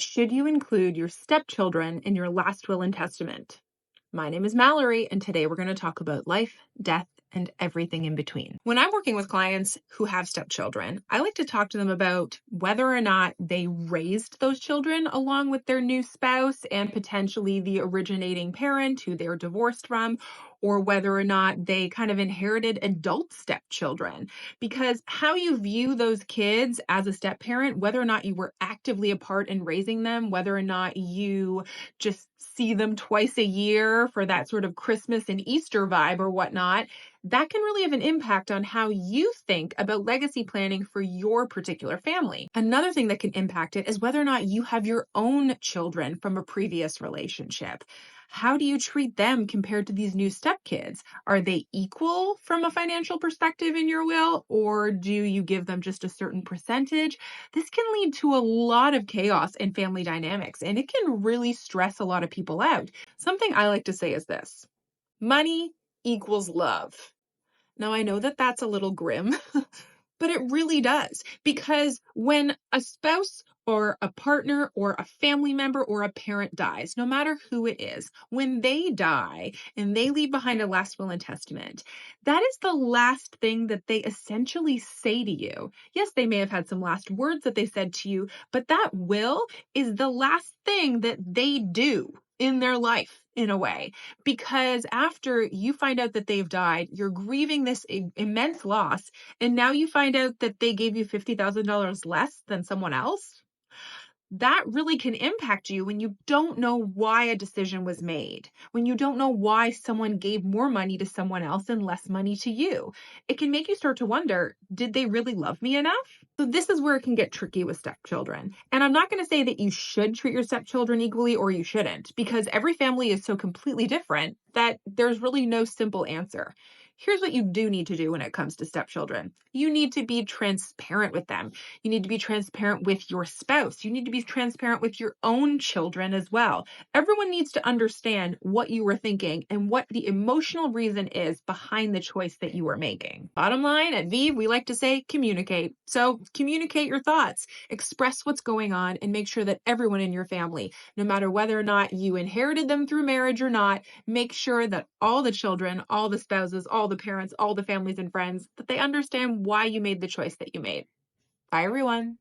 Should you include your stepchildren in your last will and testament? My name is Mallory, and today we're going to talk about life, death, and everything in between. When I'm working with clients who have stepchildren, I like to talk to them about whether or not they raised those children along with their new spouse and potentially the originating parent who they're divorced from, or whether or not they kind of inherited adult stepchildren. Because how you view those kids as a step parent, whether or not you were actively a part in raising them, whether or not you just see them twice a year for that sort of Christmas and Easter vibe or whatnot, that can really have an impact on how you think about legacy planning for your particular family. Another thing that can impact it is whether or not you have your own children from a previous relationship. How do you treat them compared to these new stepkids? Are they equal from a financial perspective in your will, or do you give them just a certain percentage? This can lead to a lot of chaos in family dynamics, and it can really stress a lot of people out. Something I like to say is this: money equals love. Now, I know that that's a little grim, but it really does. Because when a spouse or a partner or a family member or a parent dies, no matter who it is, when they die and they leave behind a last will and testament, that is the last thing that they essentially say to you. Yes, they may have had some last words that they said to you, but that will is the last thing that they do in their life, in a way, because after you find out that they've died, you're grieving this immense loss, and now you find out that they gave you $50,000 less than someone else. That really can impact you when you don't know why a decision was made, when you don't know why someone gave more money to someone else and less money to you. It can make you start to wonder, did they really love me enough? So this is where it can get tricky with stepchildren. And I'm not going to say that you should treat your stepchildren equally or you shouldn't, because every family is so completely different that there's really no simple answer. Here's what you do need to do when it comes to stepchildren. You need to be transparent with them. You need to be transparent with your spouse. You need to be transparent with your own children as well. Everyone needs to understand what you were thinking and what the emotional reason is behind the choice that you are making. Bottom line, at Vive, we like to say communicate. So communicate your thoughts, express what's going on, and make sure that everyone in your family, no matter whether or not you inherited them through marriage or not, make sure that all the children, all the spouses, all the parents, all the families and friends, that they understand why you made the choice that you made. Bye, everyone.